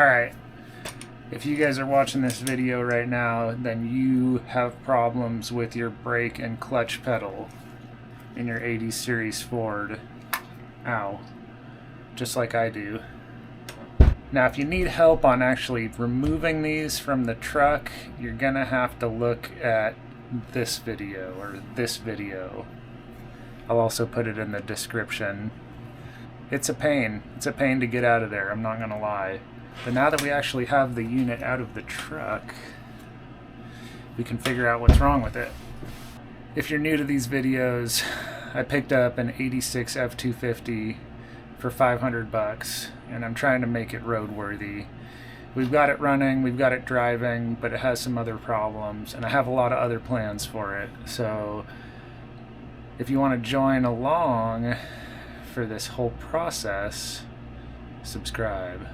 Alright, if you guys are watching this video right now, then you have problems with your brake and clutch pedal in your 80 series Ford. Ow. Just like I do. Now if you need help on actually removing these from the truck, you're gonna have to look at this video, or this video. I'll also put it in the description. It's a pain. It's a pain to get out of there, I'm not gonna lie. But now that we actually have the unit out of the truck, we can figure out what's wrong with it. If you're new to these videos, I picked up an 86 F250 for 500 bucks, and I'm trying to make it roadworthy. We've got it running, we've got it driving, but it has some other problems, and I have a lot of other plans for it. So if you want to join along for this whole process, subscribe.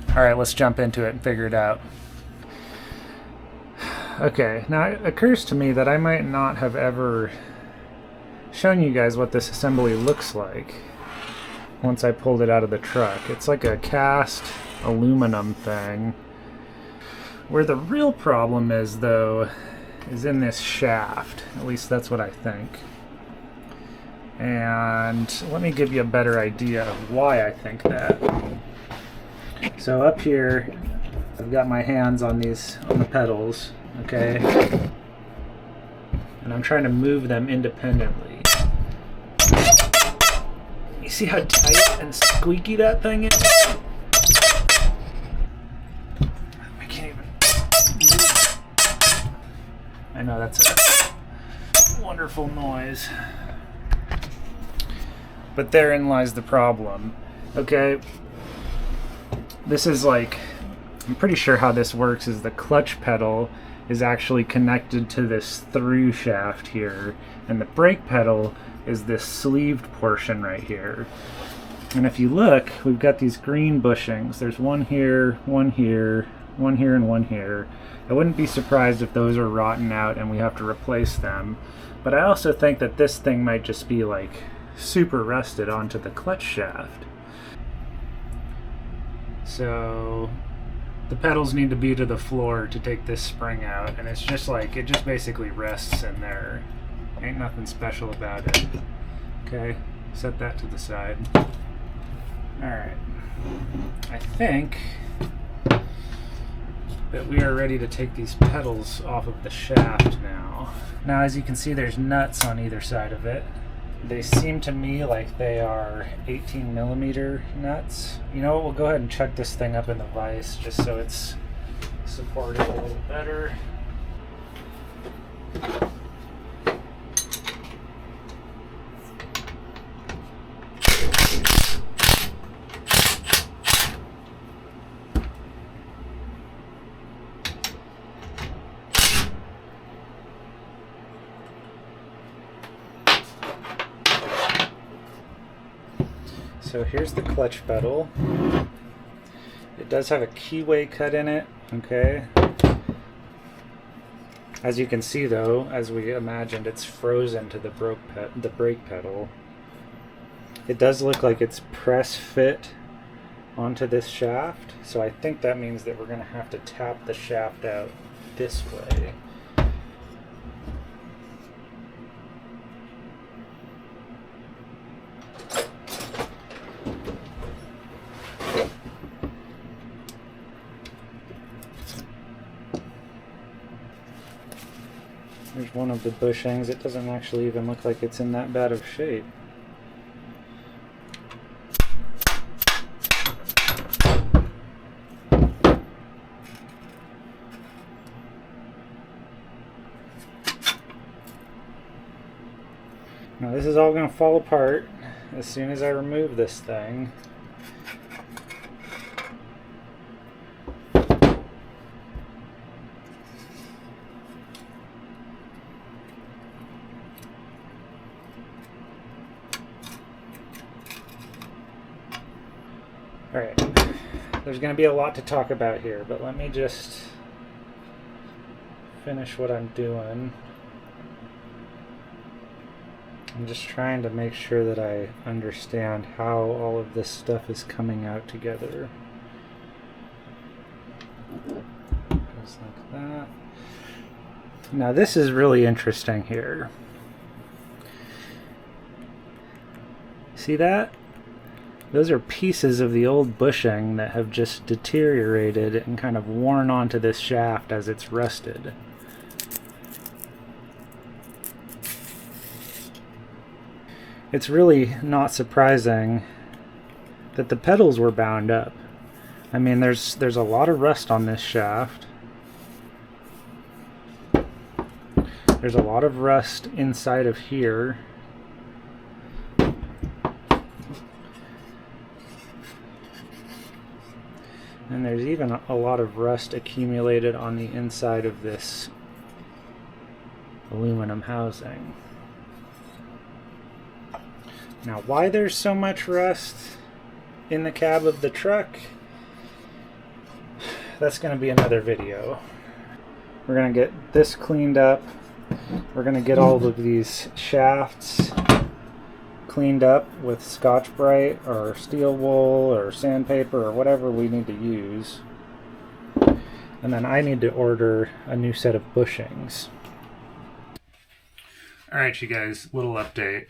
Alright, let's jump into it and figure it out. Okay, now it occurs to me that I might not have ever shown you guys what this assembly looks like once I pulled it out of the truck. It's like a cast aluminum thing. Where the real problem is, though, is in this shaft. At least that's what I think. And let me give you a better idea of why I think that. So up here, I've got my hands on the pedals, okay? And I'm trying to move them independently. You see how tight and squeaky that thing is? I can't even move. I know, that's a wonderful noise. But therein lies the problem, okay? This is like, I'm pretty sure how this works is the clutch pedal is actually connected to this through shaft here, and the brake pedal is this sleeved portion right here. And if you look, we've got these green bushings. There's one here, one here, one here, and one here. I wouldn't be surprised if those are rotten out and we have to replace them. But I also think that this thing might just be like super rusted onto the clutch shaft. So the pedals need to be to the floor to take this spring out, and it's just like, it just basically rests in there. Ain't nothing special about it. Okay, set that to the side. Alright, I think that we are ready to take these pedals off of the shaft now. Now, as you can see, there's nuts on either side of it. They seem to me like they are 18 millimeter nuts. You know what, we'll go ahead and chuck this thing up in the vise just so it's supported a little better. So here's the clutch pedal. It does have a keyway cut in it, okay? As you can see though, as we imagined, it's frozen to the brake pedal. It does look like it's press fit onto this shaft, so I think that means that we're going to have to tap the shaft out this way. There's one of the bushings. It doesn't actually even look like it's in that bad of shape. Now this is all going to fall apart as soon as I remove this thing. Alright, there's going to be a lot to talk about here, but let me just finish what I'm doing. I'm just trying to make sure that I understand how all of this stuff is coming out together. Just like that. Now this is really interesting here. See that? Those are pieces of the old bushing that have just deteriorated and kind of worn onto this shaft as it's rusted. It's really not surprising that the pedals were bound up. I mean, there's a lot of rust on this shaft. There's a lot of rust inside of here. And there's even a lot of rust accumulated on the inside of this aluminum housing. Now, why there's so much rust in the cab of the truck, that's going to be another video. We're going to get this cleaned up. We're going to get all of these shafts cleaned up with Scotch-Brite or steel wool or sandpaper or whatever we need to use. And then I need to order a new set of bushings. Alright you guys, little update.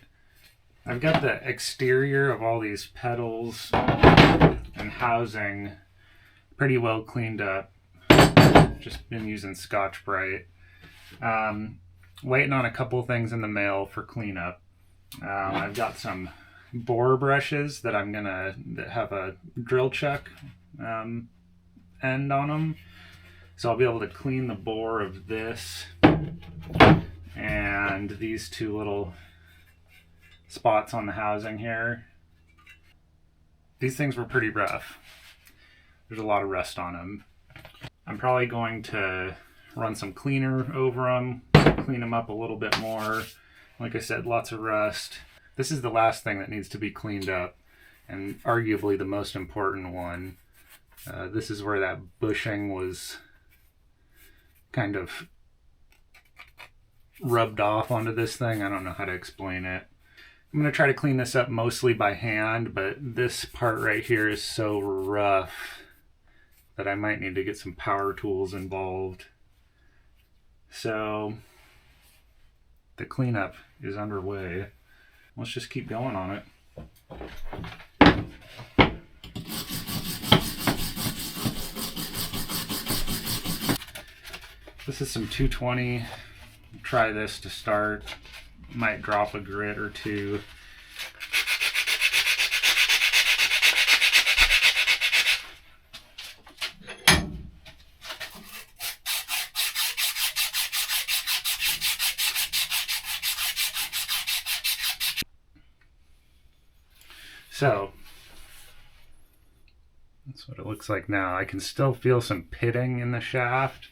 I've got the exterior of all these pedals and housing pretty well cleaned up. Just been using Scotch-Brite. Waiting on a couple things in the mail for cleanup. I've got some bore brushes that I'm gonna have a drill chuck end on them, so I'll be able to clean the bore of this and these two little spots on the housing here. These things were pretty rough. There's a lot of rust on them. I'm probably going to run some cleaner over them, clean them up a little bit more. Like I said, lots of rust. This is the last thing that needs to be cleaned up, and arguably the most important one. This is where that bushing was kind of rubbed off onto this thing. I don't know how to explain it. I'm going to try to clean this up mostly by hand, but this part right here is so rough that I might need to get some power tools involved. So the cleanup is underway. Let's just keep going on it. This is some 220. Try this to start. Might drop a grit or two. So that's what it looks like now. I can still feel some pitting in the shaft,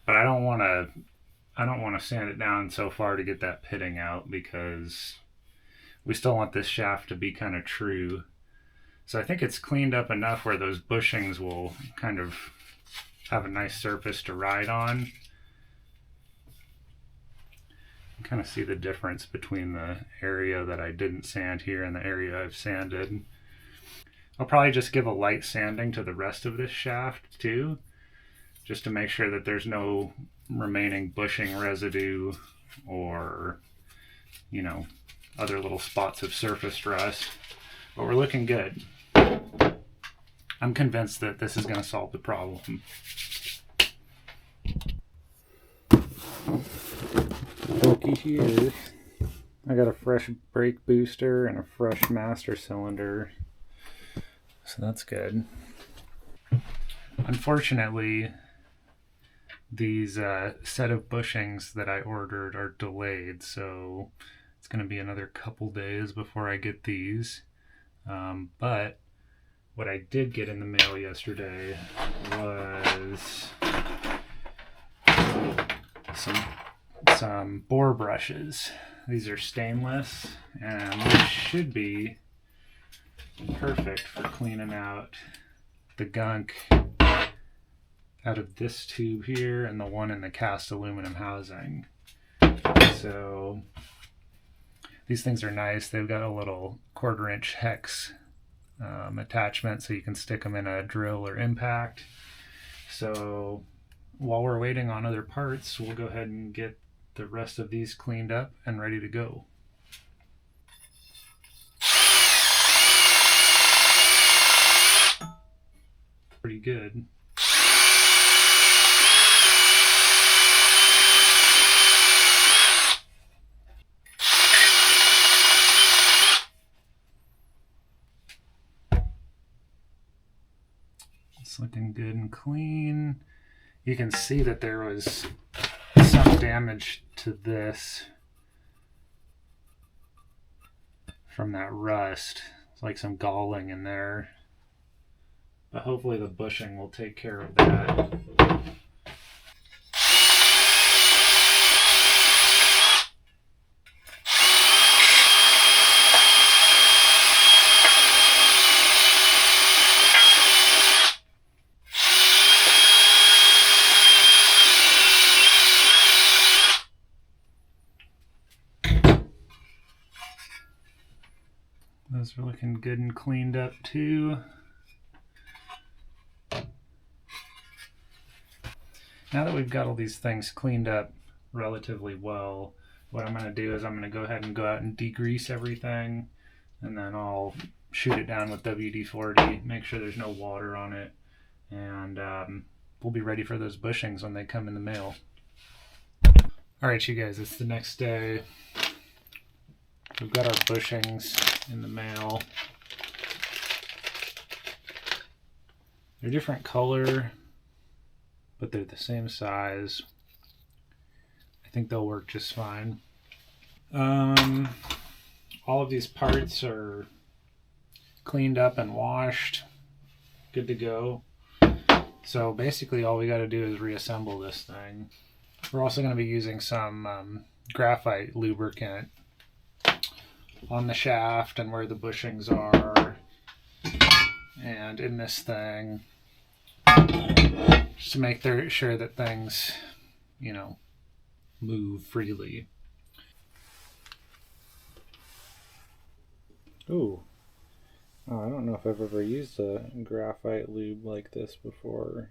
but I don't want to sand it down so far to get that pitting out, because we still want this shaft to be kind of true. So I think it's cleaned up enough where those bushings will kind of have a nice surface to ride on. You can kind of see the difference between the area that I didn't sand here and the area I've sanded. I'll probably just give a light sanding to the rest of this shaft too, just to make sure that there's no remaining bushing residue or, you know, other little spots of surface rust. But we're looking good. I'm convinced that this is going to solve the problem. Looky here. I got a fresh brake booster and a fresh master cylinder, so that's good. Unfortunately, these set of bushings that I ordered are delayed, so it's going to be another couple days before I get these. But what I did get in the mail yesterday was some bore brushes. These are stainless, and this should be perfect for cleaning out the gunk out of this tube here and the one in the cast aluminum housing. So these things are nice. They've got a little 1/4 inch hex attachment, so you can stick them in a drill or impact. So while we're waiting on other parts, we'll go ahead and get the rest of these cleaned up and ready to go. Pretty good. It's looking good and clean. You can see that there was some damage to this from that rust. It's like some galling in there. But hopefully the bushing will take care of that. Those are looking good and cleaned up too. Now that we've got all these things cleaned up relatively well, what I'm going to do is I'm going to go ahead and go out and degrease everything, and then I'll shoot it down with WD-40, make sure there's no water on it, and we'll be ready for those bushings when they come in the mail. Alright you guys, it's the next day. We've got our bushings in the mail. They're different color, but they're the same size. I think they'll work just fine. All of these parts are cleaned up and washed, good to go. So basically all we got to do is reassemble this thing. We're also going to be using some graphite lubricant on the shaft and where the bushings are and in this thing, just to make sure that things, you know, move freely. Ooh. Oh, I don't know if I've ever used a graphite lube like this before.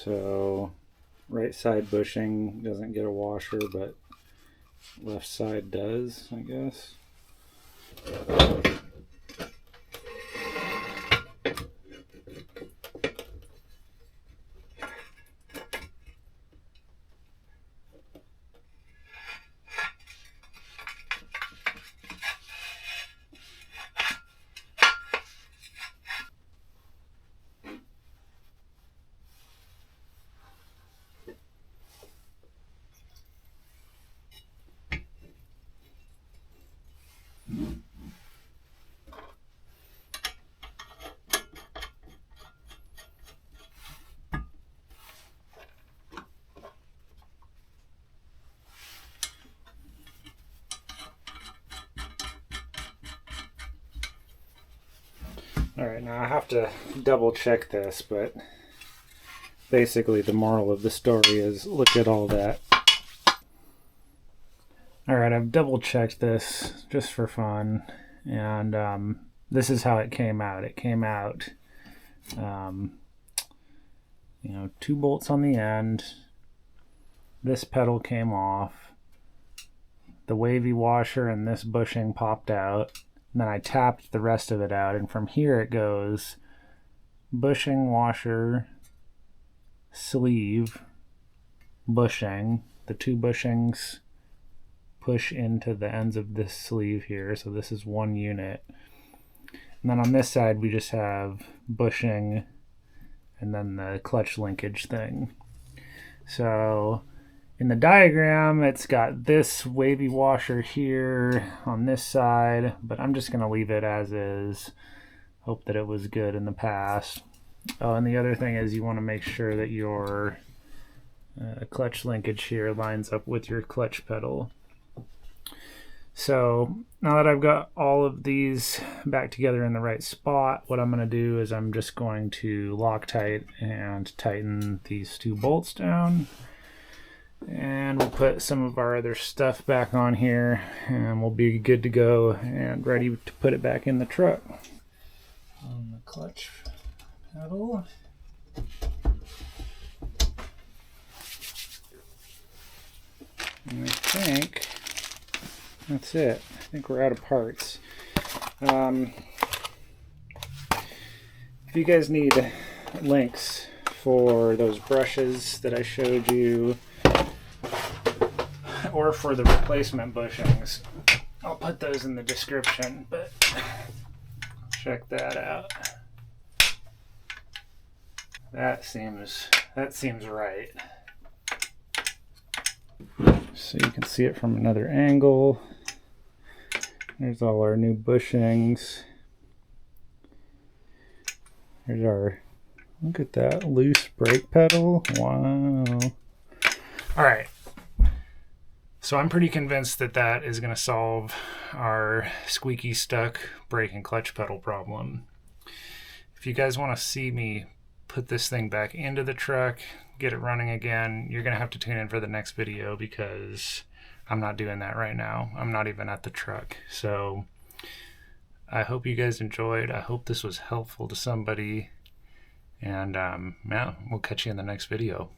So right side bushing doesn't get a washer, but left side does, I guess. Alright, now I have to double check this, but basically the moral of the story is look at all that. Alright, I've double checked this just for fun, and this is how it came out. It came out, you know, 2 bolts on the end. This pedal came off. The wavy washer and this bushing popped out. And then I tapped the rest of it out, and from here it goes bushing, washer, sleeve, bushing. The 2 bushings push into the ends of this sleeve here, so this is 1 unit. And then on this side we just have bushing and then the clutch linkage thing. So in the diagram, it's got this wavy washer here on this side, but I'm just going to leave it as is. Hope that it was good in the past. Oh, and the other thing is you want to make sure that your clutch linkage here lines up with your clutch pedal. So now that I've got all of these back together in the right spot, what I'm going to do is I'm just going to Loctite and tighten these 2 bolts down. And we'll put some of our other stuff back on here and we'll be good to go and ready to put it back in the truck. On the clutch pedal. And I think that's it. I think we're out of parts. If you guys need links for those brushes that I showed you, or for the replacement bushings, I'll put those in the description, but check that out. That seems right. So you can see it from another angle. There's all our new bushings. There's our, look at that loose brake pedal. Wow. All right. So I'm pretty convinced that that is going to solve our squeaky stuck brake and clutch pedal problem. If you guys want to see me put this thing back into the truck, get it running again, you're going to have to tune in for the next video because I'm not doing that right now. I'm not even at the truck. So I hope you guys enjoyed. I hope this was helpful to somebody. And yeah, we'll catch you in the next video.